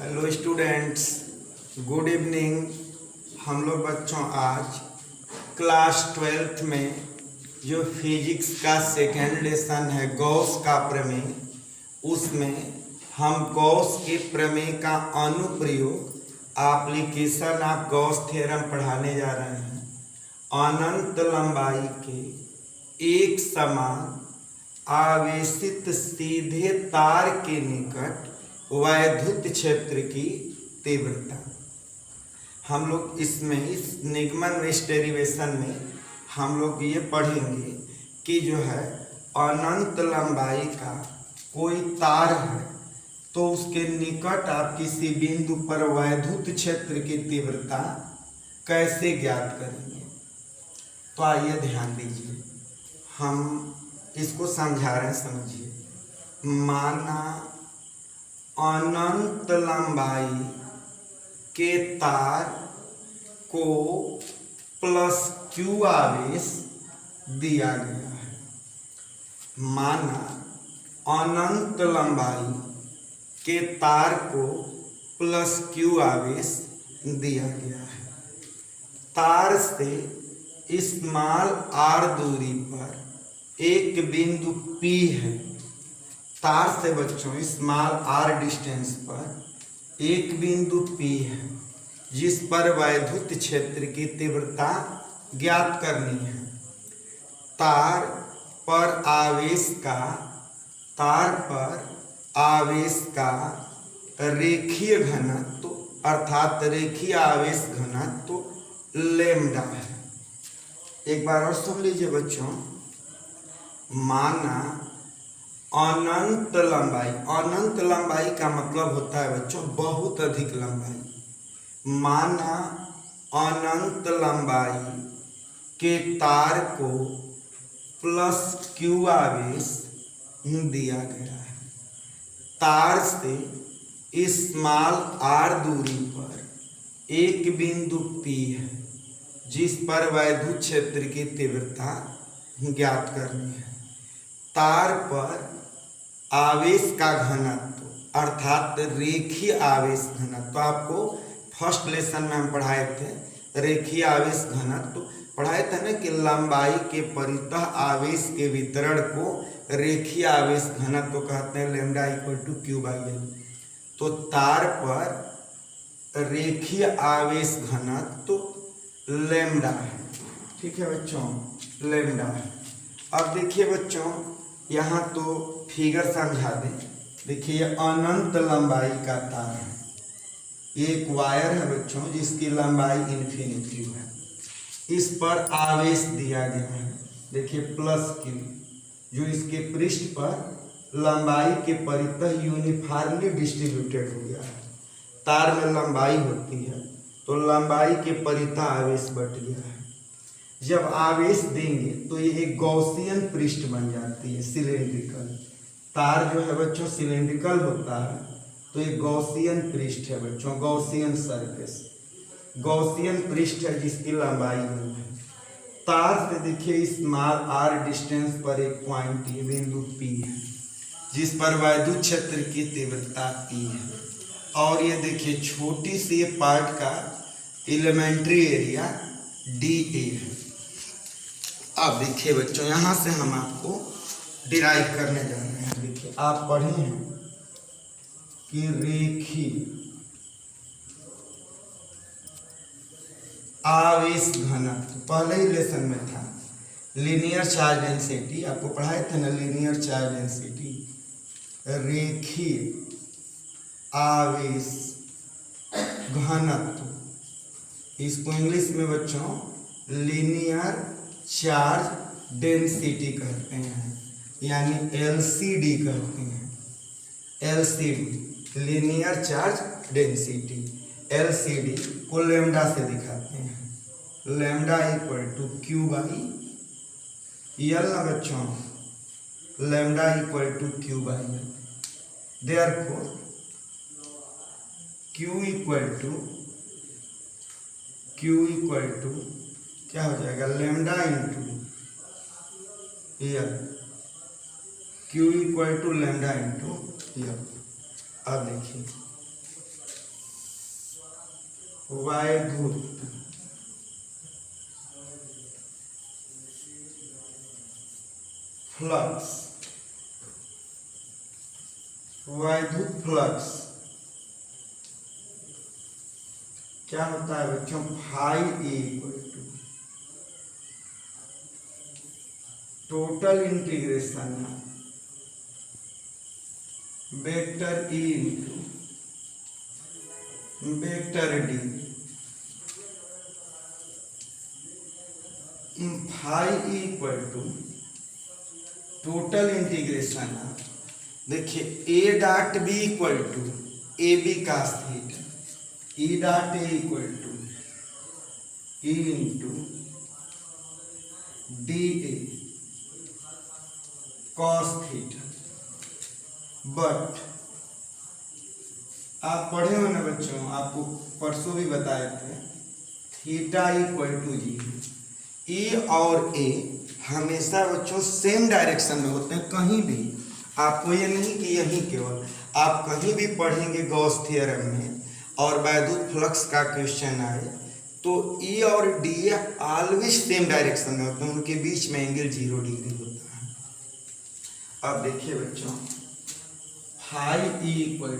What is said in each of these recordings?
Hello students, good evening. हम लोग बच्चों आज क्लास 12th में जो फिजिक्स का सेकेंड लेसन है गॉस का प्रमेय, उसमें हम गॉस के प्रमेय का अनुप्रयोग एप्लीकेशन ऑफ गॉस थ्योरम पढ़ाने जा रहे हैं। अनंत लंबाई के एक समान आवेशित सीधे तार के निकट वैद्युत क्षेत्र की तीव्रता। हम लोग इसमें इस निगमन में इस डेरिवेशन में हम लोग ये पढ़ेंगे कि जो है अनंत लंबाई का कोई तार है तो उसके निकट आप किसी बिंदु पर वैद्युत क्षेत्र की तीव्रता कैसे ज्ञात करेंगे। तो आइए ध्यान दीजिए, हम इसको समझा रहे हैं, समझिए। माना अनंत लंबाई के तार को प्लस क्यू आवेश दिया गया है। माना अनंत लंबाई के तार को प्लस क्यू आवेश दिया गया है। तार से स्मॉल आर दूरी पर एक बिंदु P है। तार से बच्चों स्मॉल आर डिस्टेंस पर एक बिंदु P है जिस पर वैद्युत क्षेत्र की तीव्रता ज्ञात करनी है। तार पर आवेश का रेखीय घनत्व अर्थात रेखीय आवेश घनत्व लैम्डा है। एक बार और सुन लीजिए बच्चों। माना अनंत लंबाई का मतलब होता है बच्चों बहुत अधिक लंबाई। माना अनंत लंबाई के तार को प्लस क्यू आवेश दिया गया है। तार से स्मॉल आर दूरी पर एक बिंदु P है जिस पर वैद्युत क्षेत्र की तीव्रता ज्ञात करनी है। तार पर आवेश का घनत्व अर्थात रेखीय आवेश घनत्व, आपको फर्स्ट लेसन में हम पढ़ाए थे रेखीय आवेश घनत्व पढ़ाए थे ना कि लंबाई के परितः आवेश के वितरण को रेखीय आवेश घनत्व कहते हैं, lambda equal to q by l. तो तार पर रेखीय आवेश घनत्व लैम्डा है। ठीक है बच्चों, लैम्डा है। अब देखिए बच्चों, यहाँ तो फिगर समझा दें। देखिए अनंत लंबाई का तार है, एक वायर है बच्चों जिसकी लंबाई इन्फिनिटी है। इस पर आवेश दिया गया है, देखिए प्लस क्यू, जो इसके पृष्ठ पर लंबाई के परितः यूनिफॉर्मली डिस्ट्रीब्यूटेड हो गया है। तार में लंबाई होती है तो लंबाई के परितः आवेश बट गया है। जब आवेश देंगे तो ये एक गॉसियन पृष्ठ बन जाती है, सिलेंड्रिकल। तार जो है बच्चों सिलेंड्रिकल होता है तो एक गॉसियन पृष्ठ है बच्चों, गॉसियन सरफेस, गॉसियन पृष्ठ है जिसकी लंबाई है। तार से देखिए स्मॉल आर डिस्टेंस पर एक पॉइंट ये बिंदु P है जिस पर वैद्युत क्षेत्र की तीव्रता P है। और ये देखिए छोटी सी ये पार्ट का एलिमेंट्री एरिया dA है। अब देखिए बच्चों, यहाँ से हम आपको डिराइव करने जा रहे हैं। देखिए आप पढ़े हैं कि रेखीय आवेश घनत्व पहले ही लेसन में था। लीनियर चार्ज डेंसिटी आपको पढ़ाए थे ना, लीनियर चार्ज डेंसिटी। रेखीय आवेश घनत्व, इसको इंग्लिश में बच्चों लीनियर चार्ज डेंसिटी कहते हैं, यानी LCD कहते हैं। LCD linear charge density, LCD को लैम्डा से दिखाते हैं। Lambda equal to q by l ना बच्चों, lambda equal to q by l. Therefore q equal to क्या हो जाएगा, lambda into l. Q equal to lambda into l. अब देखिए वैद्युत फ्लक्स, वैद्युत फ्लक्स क्या होता है बच्चों, phi equal to total integration vector E into vector D. Phi equal to total integration, देखिए A dot B equal to A B cos theta, E dot A equal to E into D A cos theta. But आप पढ़े हो ना बच्चों, आपको परसों भी बताए थे, थीटा इक्वल टू जीरो। ई और ए हमेशा बच्चों सेम डायरेक्शन में होते हैं, कहीं भी आपको ये नहीं कि यहीं केवल, आप कहीं भी पढ़ेंगे गॉस थ्योरम में और वैद्युत फ्लक्स का क्वेश्चन आए तो ई और डी ऑलवेज सेम डायरेक्शन में होते हैं, उनके बीच में एंगल 0 डिग्री होता है। अब देखिए बच्चों, phi equal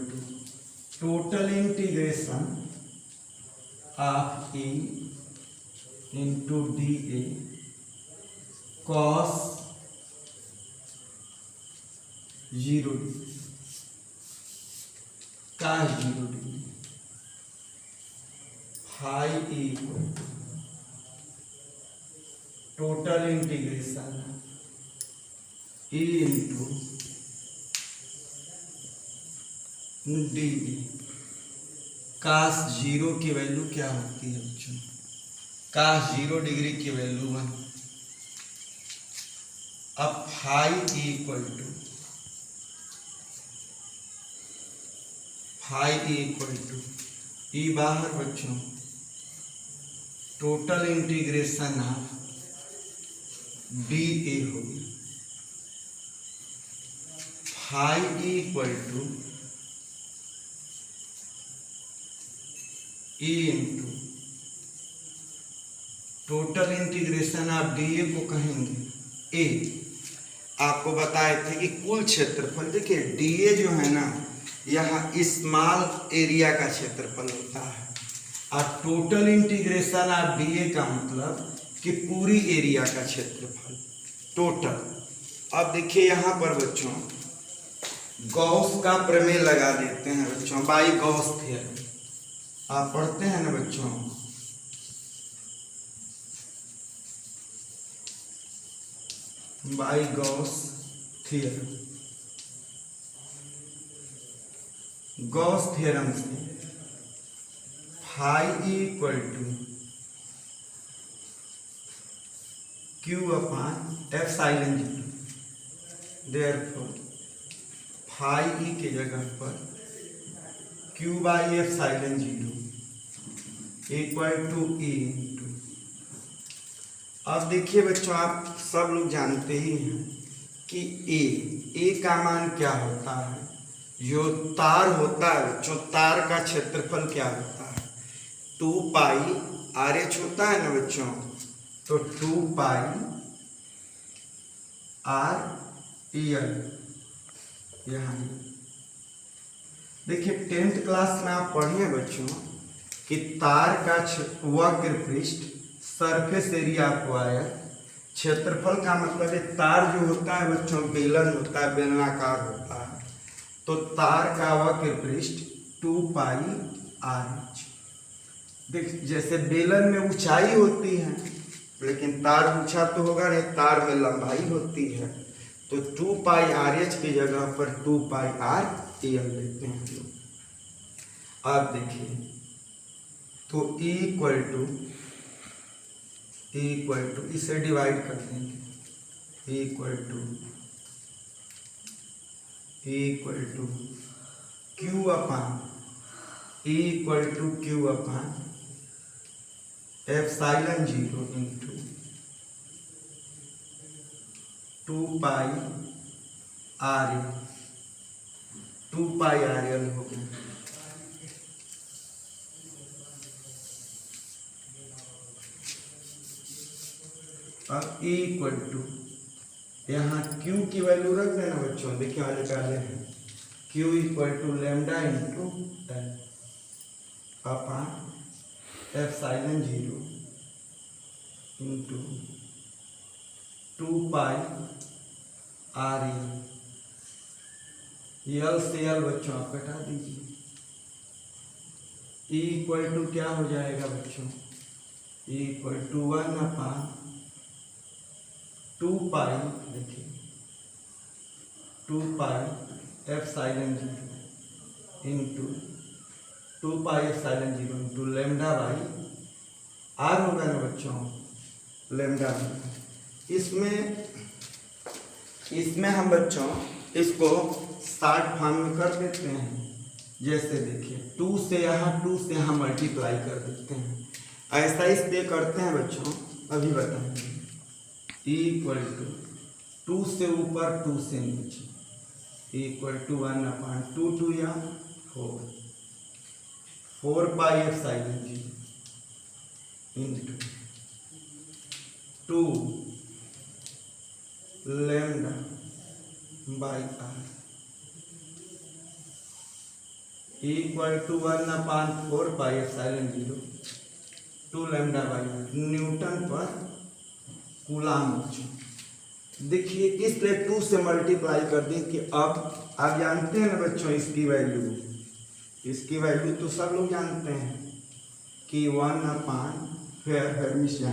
to total integration of E into D A cos 0 degree, cos 0 degree. Phi equal to total integration E into d cos 0 की वैल्यू क्या होती है बच्चों, काश 0 डिग्री की वैल्यू 1। अब फाई इक्वल टू ई बाहर बच्चों total integration of D A होगी, phi equal to E into total integration of D A को कहेंगे ए। आपको बताए थे कि कुल क्षेत्रफल, देखिए डी ए जो है ना, यहाँ स्मॉल एरिया का क्षेत्रफल होता है, और total integration of D A का मतलब कि पूरी एरिया का क्षेत्रफल टोटल। अब देखिए यहाँ पर बच्चों गॉस का प्रमेय लगा देते हैं बच्चों, बाई गॉस थ्योरम आप पढ़ते हैं ना बच्चों, by Gauss theorem. Gauss theorem से phi equal to Q upon epsilon 0, therefore phi E के जगह पर Q by epsilon 0 equal to E into. अब देखिए बच्चों, आप सब लोग जानते ही हैं कि ए का मान क्या होता है, जो तार होता है बच्चों, तार का क्षेत्रफल क्या होता है, 2 पाई आर एच होता है ना बच्चों, तो 2 पाई आर एल। यहाँ देखिए 10th क्लास में आप पढ़िए बच्चों कि तार का वक्र पृष्ठ सरफेस एरिया एक्वायर, क्षेत्रफल का मतलब है तार जो होता है बच्चों बेलन होता है, बेलनाकार होता है, तो तार का वक्र पृष्ठ 2 पाई आर एच। देख जैसे बेलन में ऊंचाई होती है लेकिन तार ऊंचा तो होगा नहीं, तार में लंबाई होती है, तो 2 पाई आर एच की जगह पर 2 पाई आर एल लेते हैं हम लोग। अब देखिए तो इक्वल टू इसे डिवाइड कर देंगे, equal to Q upon epsilon 0 into 2 pi r A 2 pi R L हो गया। अब E इक्वल टू यहाँ Q की वैल्यू रख देना बच्चों, देखिए वाले निकाले हैं। Q equal to lambda into l upon epsilon 0 into 2 pi are l से एल बच्चों आप घटा दीजिए। E इक्वल टू क्या हो जाएगा बच्चों, E equal to 1 upon 2 pi, देखिए 2 pi epsilon 0 into 2 pi epsilon 0 into lambda by r होगा ना बच्चों, लेमडा। इसमें हम बच्चों इसको शॉर्ट फॉर्म में कर देते हैं। जैसे देखिए 2 से यहाँ मल्टीप्लाई कर देते हैं। ऐसा इसलिए करते हैं बच्चों, अभी बताएंगे। E इक्वल टू 2 से ऊपर 2 से नीचे, E इक्वल टू 1 अपॉन 2 2 या 4 pi epsilon 0 into 2 lambda by r equal to 1 upon 4 pi epsilon 0 2 lambda by r newton per coulomb. देखिए इसलिए 2 से मल्टीप्लाई कर दी कि अब आप जानते हैं ना बच्चों इसकी वैल्यू तो सब लोग जानते हैं कि 1 अपॉन हमेशा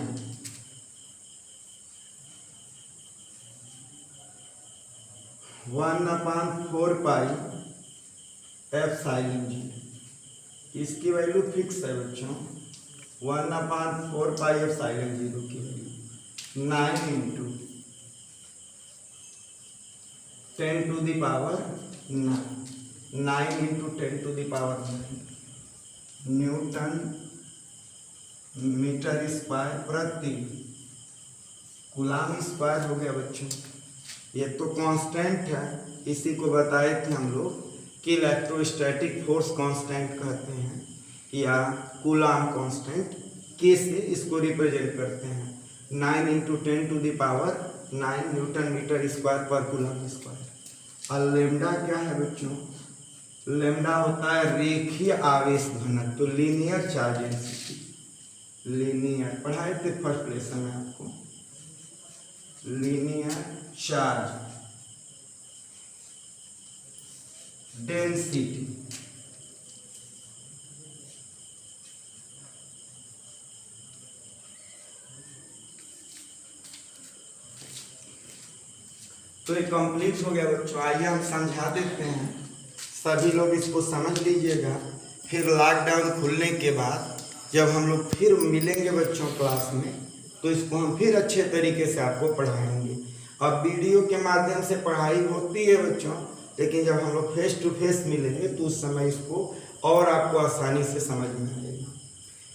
1 अपॉन 4 पाई एप्सिलॉन 0। इसकी वैल्यू फिक्स है बच्चों, 1 अपॉन 4 पाई एप्सिलॉन 0 की value 9 into 10 to the power 9 into 10 to the power 9 newton metre square प्रति कूलाम स्क्वायर हो गया बच्चों। ये तो कांस्टेंट है, इसी को बताए थे हम लोग कि इलेक्ट्रोस्टैटिक फोर्स कांस्टेंट कहते हैं या कूलाम कांस्टेंट। कैसे इसको रिप्रेजेंट करते हैं, 9 into 10 to the power 9 newton metre square per coulomb square. और लेमडा क्या है बच्चों, लेमडा होता है रेखीय आवेश घनत्व, तो लीनियर चार्ज डेंसिटी। लीनियर पढ़ाए थे फर्स्ट लेसन में आपको, लीनियर चार्ज डेंसिटी। तो ये कंप्लीट हो गया बच्चों। आइए हम समझा देते हैं, सभी लोग इसको समझ लीजिएगा। फिर लॉकडाउन खुलने के बाद जब हम लोग फिर मिलेंगे बच्चों क्लास में, तो इसको हम फिर अच्छे तरीके से आपको पढ़ाएंगे। अब वीडियो के माध्यम से पढ़ाई होती है बच्चों, लेकिन जब हम लोग फेस टू फेस मिलेंगे तो उस समय इसको और आपको आसानी से समझ में आएगा।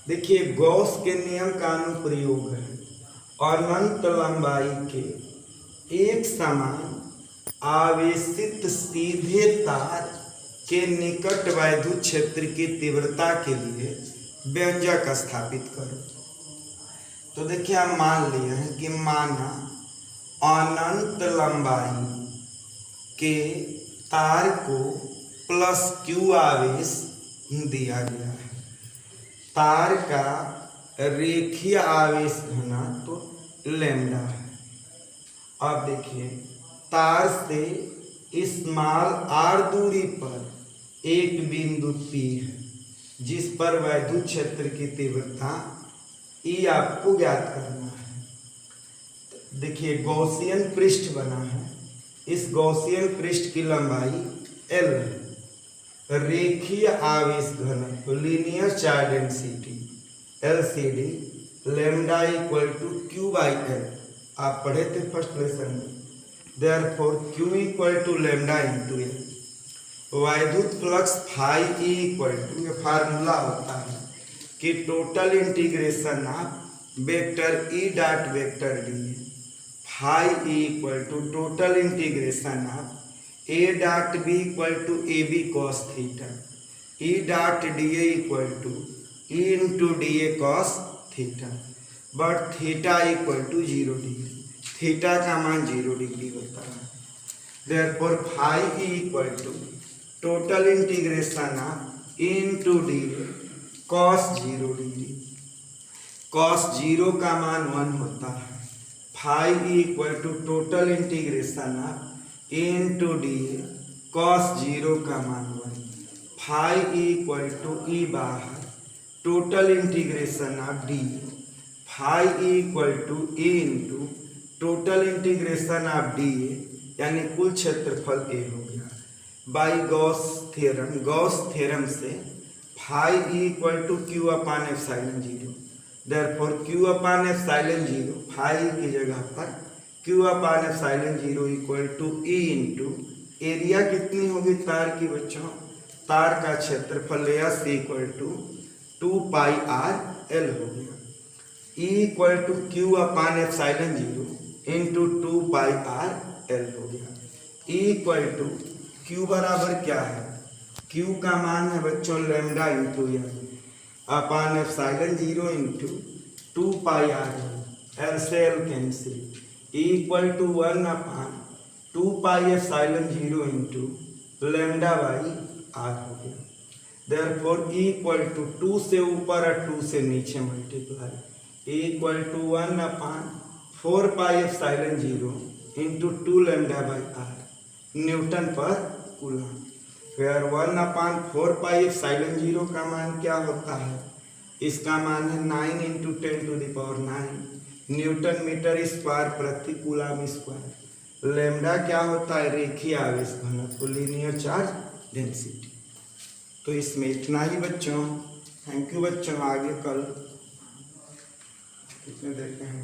देखिए गॉस के नियम का अनुप्रयोग है, अनंत लंबाई के एक समान आवेशित सीधे तार के निकट वैद्युत क्षेत्र की तीव्रता के लिए व्यंजक स्थापित करो। तो देखिए हम मान लिए हैं कि माना अनंत लंबाई के तार को प्लस Q आवेश दिया गया है। तार का रेखीय आवेश घनत्व तो लेमडा है। अब देखिए तार से स्मॉल r दूरी पर एक बिंदु P है, जिस पर वैद्युत क्षेत्र की तीव्रता E आपको ज्ञात करना है। देखिए गॉसियन पृष्ठ बना है, इस गॉसियन पृष्ठ की लंबाई L है। रेखीय आवेश घनत्व linear charge density LCD lambda equal to Q by L, आप पढ़े थे फर्स्ट लेसन में। Therefore Q equal to lambda into L। वैद्युत flux phi E equal to, ये फार्मूला होता है कि total integration of vector E dot vector D, phi E equal to total integration of A dot B equal to A B cos theta, E dot d A equal to E into D A cos theta, but theta equal to 0 degree, theta का मान 0 degree होता है। Therefore phi equal to total integration of E into D A cos 0 degree, cos 0 का मान 1 होता है। Phi equal to total integration of A into D A cos 0 का मान 1, फाई इक्वल टू ई बाहर total integration of D A, phi equal to A into total integration of D A, यानी कुल क्षेत्रफल ए हो गया। By Gauss theorem, Gauss theorem से phi equal to Q upon epsilon 0, therefore Q upon epsilon 0 phi की जगह पर Q upon epsilon 0 equal to E into area कितनी होगी तार की बच्चों, तार का क्षेत्रफल S equal to 2 pi R L हो गया। E equal to Q upon epsilon 0 into 2 pi R L हो गया। ई इक्वल टू क्यू बराबर क्या है, क्यू का मान है बच्चों lambda into l upon epsilon 0 into 2 pi are l से l cancel, E equal to 1 upon 2 pi epsilon 0 into lambda by r हो गया। देयरफॉर ई इक्वल टू 2 से ऊपर और 2 से नीचे multiply, E equal to 1 upon 4 pi epsilon 0 into 2 lambda by r newton per coulomb, फिर 1 upon 4 pi epsilon 0 का मान क्या होता है, इसका मान है 9 into 10 to the power 9 newton metre square प्रति कूलम स्क्वायर। लैम्डा क्या होता है, रेखीय आवेश घनत्व, लीनियर चार्ज डेंसिटी। तो इसमें इतना ही बच्चों, थैंक यू बच्चों, आगे कल कितने देखते हैं।